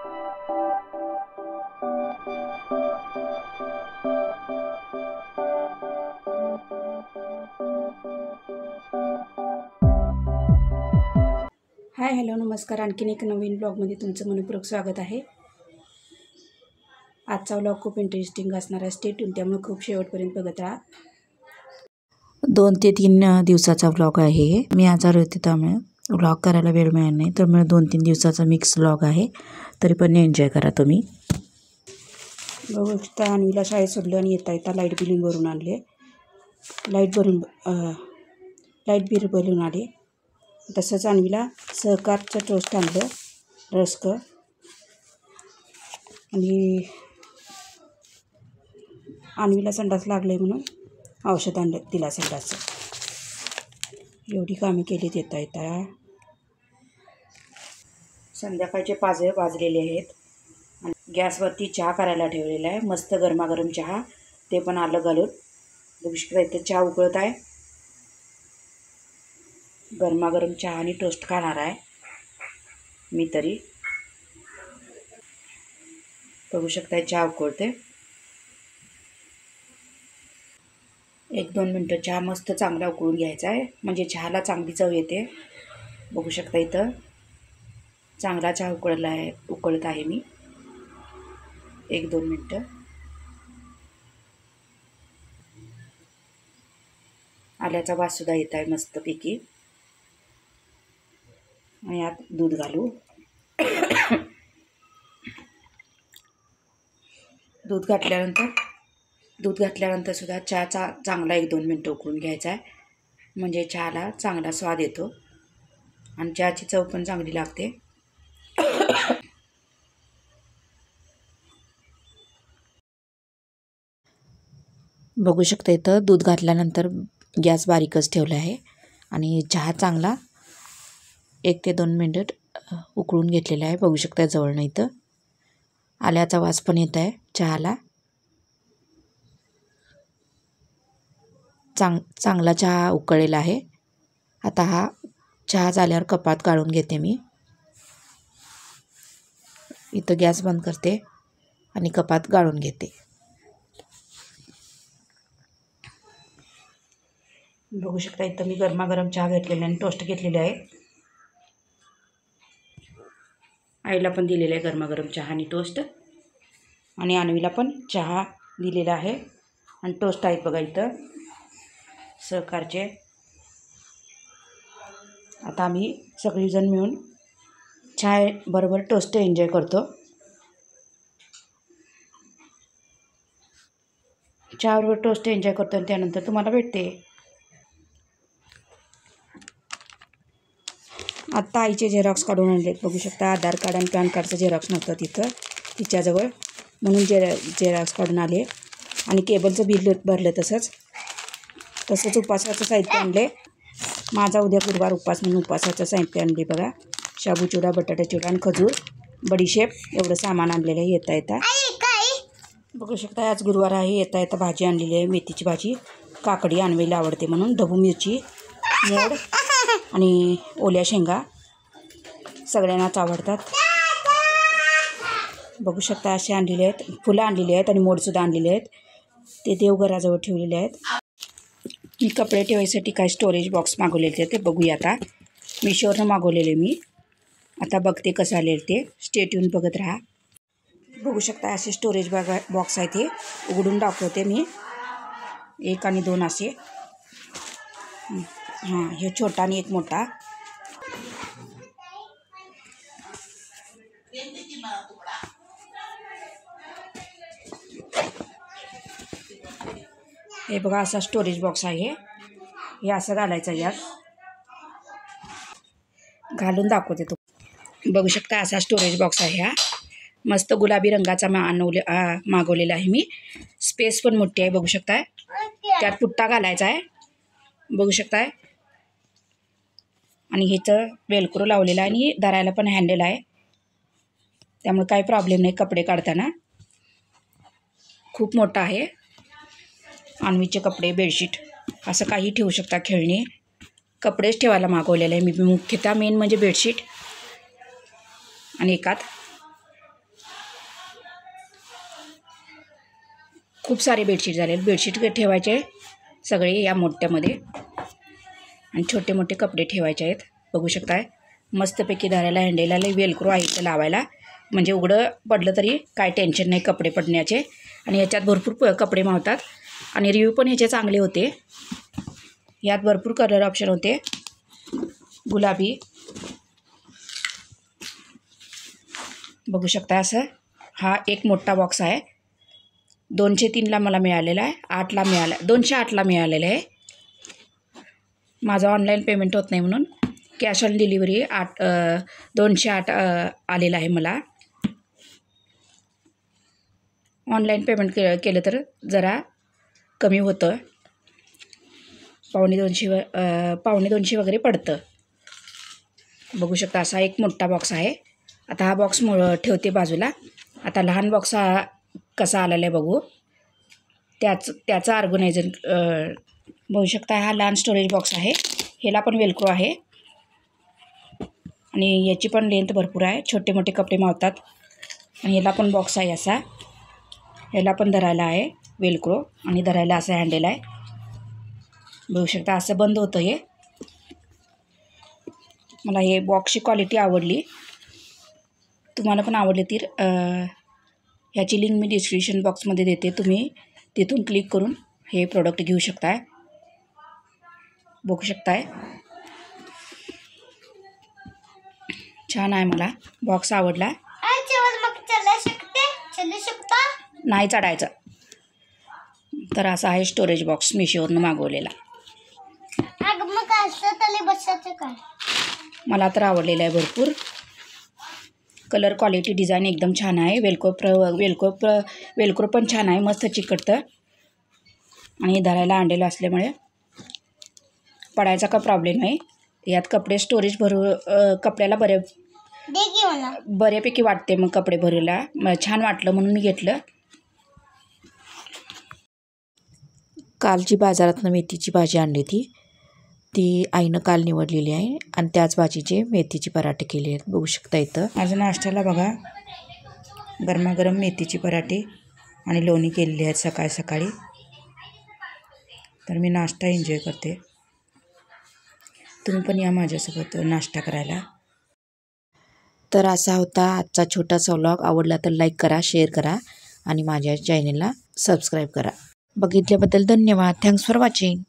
Hi hello नमस्कार. आणखीन एक नवीन ब्लॉगमध्ये तुमचं मनपूर्वक स्वागत आहे. आजचा ब्लॉग खूप इंटरेस्टिंग असणार आहे. स्टे ट्यून, त्यामुळे खूप शेवटपर्यंत बघत राहा. 2 ते 3 दिवसाचा व्लॉग आहे. मी आजारी होते त्यामुळे व्लॉग करायला वेळ मिळाला नाही, त्यामुळे 2-3 दिवसाचा मिक्स व्लॉग आहे. तरी पण एन्जॉय करा तुम्ही. बघू शकता अन्वीला शाळेत सोडलं आणि येता लाईट बिल भरून आणले. लाईट बिल भरून आले. तसंच अन्वीला सहकारचं टोस्ट आणलं, रस्क, आणि अन्वीला संडास लागले म्हणून औषध आणलं तिला संडासचं. एवढी कामे केली येता. संध्याकाळचे 5 वाजलेले आहेत आणि गॅसवरती चहा करायला ठेवलेला आहे. मस्त गरमागरम चहा, ते पण आलं घालून. बघू शकता इथे चहा उकळत आहे. गरमागरम चहा आणि टोस्ट खाणार आहे मी तरी. बघू शकता चहा उकळते. 1-2 मिनटं चहा मस्त चांगला उकळून घ्यायचा आहे, म्हणजे चहाला चांगली चव येते. बघू शकता इथं चांगला चहा उकळत आहे मी. 1-2 मिनटं. आल्याचा वाससुद्धा येत आहे मस्तपैकी. आणि यात दूध घालू. दूध घातल्यानंतर सुद्धा चहा चांगला 1-2 मिनटं उकळून घ्यायचा आहे, म्हणजे चहाला चांगला स्वाद येतो आणि चहाची चव पण चांगली लागते. बघू शकता इथं दूध घातल्यानंतर गॅस बारीकच ठेवला आहे आणि चहा चांगला 1 ते 2 मिनिट उकळून घेतलेला आहे. बघू शकता जवळनं इथं आल्याचा वास पण येत आहे चहाला. चांगला चहा उकळलेला आहे. आता हा चहा झाल्यावर कपात काढून घेते मी. इथं गॅस बंद करते आणि कपात गाळून घेते. बघू शकता इथं मी गरमागरम चहा घेतलेला आणि टोस्ट घेतलेले आहे. आईला पण दिलेला आहे गरमागरम चहा आणि टोस्ट, आणि अन्वीला पण चहा दिलेला आहे आणि टोस्ट आहेत बघा इथं सहकारचे. आता आम्ही सगळीजण मिळून चहा बरोबर टोस्ट एन्जॉय करतो. चहाबरोबर टोस्ट एन्जॉय करतो आणि त्यानंतर तुम्हाला भेटते. आत्ता आईचे झेरॉक्स काढून आणलेत. बघू शकता आधार कार्ड आणि पॅन कार्डचं झेरॉक्स नव्हतं तिथं तिच्याजवळ, म्हणून झेरॉक्स काढून आले. आणि केबलचं बिल भरलं. तसंच उपवासाचं साहित्य आणले. माझा उद्या गुरुवार उपवास म्हणून उपवासाचं साहित्य आणले बघा. शाबू चिवडा, बटाटा चिवडा आणि खजूर, बडीशेप एवढं सामान आणलेलं आहे येता. बघू शकता आज गुरुवार आहे. येता भाजी आणलेली आहे, मेथीची भाजी. काकडी अन्वीला आवडते म्हणून. ढबू मिरची, मोड आणि ओल्या शेंगा सगळ्यांनाच आवडतात. बघू शकता असे आणलेले आहेत. फुलं आणलेली आहेत आणि मोडसुद्धा आणलेले आहेत. ते देवघराजवळ ठेवलेले आहेत. मी कपडे ठेवायसाठी काय स्टोरेज बॉक्स मागवलेले ते बघूया आता. मिशोवरनं मागवलेले मी. आता बघते कसं आलेलं ते. स्टे ट्यून बघत राहा. बघू शकता असे स्टोरेज बॉक्स आहेत. हे उघडून दाखवते मी. 1 आणि 2 असे. हां, हे छोटा आणि एक मोठा. हे बघा असा स्टोरेज बॉक्स आहे. हे असं घालायचं यात. घालून दाखवते तो. बघू शकता असा स्टोरेज बॉक्स आहे हा. मस्त गुलाबी रंगाचा मागवलेला आहे मी. स्पेस पण मोठी आहे बघू शकताय. त्यात पुट्टा घालायचा आहे बघू शकताय. आणि ह्याचं वेलक्रो लावलेलं आहे आणि धरायला पण हँडल आहे, त्यामुळे काही प्रॉब्लेम नाही कपडे काढताना. खूप मोठा आहे. अन्वीचे कपडे, बेडशीट असं काही ठेवू शकता. खेळणी, कपडेच ठेवायला मागवलेलं आहे मी. मुख्यतः मेन म्हणजे बेडशीट आणि एकात खूप सारे बेडशीट झाले. बेडशीट ठेवायचे सगळे या मोठ्यामध्ये आणि छोटे मोठे कपडे ठेवायचे आहेत. बघू शकताय मस्तपैकी धरायला हँडेला वेलक्रो आहे इथं लावायला, म्हणजे उघडं पडलं तरी काय टेन्शन नाही कपडे पडण्याचे. आणि याच्यात भरपूर कपडे मावतात आणि रिव्ह्यू पण ह्याचे चांगले होते. यात भरपूर कलर ऑप्शन होते. गुलाबी बघू शकता असं. हा एक मोठा बॉक्स आहे. 203ला मला मिळालेला आहे. 8ला मिळाला, 208ला मिळालेला आहे. माझं ऑनलाईन पेमेंट होत नाही म्हणून कॅश ऑन डिलिव्हरी 208 आलेला आहे मला. ऑनलाईन पेमेंट केलं तर जरा कमी होतं, 250 वगैरे पडतं. बघू शकता असा एक मोठा बॉक्स आहे. आता हा बॉक्स ठेवते बाजूला. आता लहान बॉक्स हा कसा आलेला आहे बघू. त्याचा ऑर्गनायझर बघू शकता. हा लहान स्टोरेज बॉक्स आहे. ह्याला पण वेलक्रो आहे आणि याची पण लेंथ भरपूर आहे. छोटे मोठे कपडे मावतात. आणि याला पण बॉक्स आहे असा. याला पण धरायला आहे वेलक्रो आणि धरायला असं हँडल आहे. बघू शकता असं बंद होतं हे. मला हे बॉक्सची क्वालिटी आवडली. तुम्हाला पण आवडली तर ह्याची लिंक मी डिस्क्रिप्शन बॉक्समध्ये देते. तुम्ही तिथून क्लिक करून हे प्रोडक्ट घेऊ शकताय. बघू शकताय छान आहे. मला बॉक्स आवडला. नाही चढायचं. तर असा आहे स्टोरेज बॉक्स मिशोवरून मागवलेला. मला तर आवडलेला आहे भरपूर. कलर क्वालिटी डिझाईन एकदम छान आहे. वेलक्रो पण छान आहे. मस्त चिकटतं आणि धरायला आणलेलं असल्यामुळे पडायचा का प्रॉब्लेम नाही. यात कपडे स्टोरेज कपड्याला बऱ्यापैकी वाटते. मग कपडे भरायला छान वाटलं म्हणून मी घेतलं. कालची बाजारातनं मेथीची भाजी आणली होती, ती आईनं काल निवडलेली आहे आणि त्याच भाजीचे मेथीचे पराठे केले आहेत. बघू शकता इथं. माझ्या नाश्त्याला बघा गरमागरम मेथीची पराठे आणि लोणी केलेली आहेत सकाळी सकाळी. तर मी नाश्ता एन्जॉय करते. तुम्ही पण या माझ्यासोबत नाश्ता करायला. तर असा होता आजचा छोटासा व्लॉग. आवडला तर लाईक करा, शेअर करा आणि माझ्या चॅनेलला सबस्क्राईब करा. बघितल्याबद्दल धन्यवाद. Thanks for watching.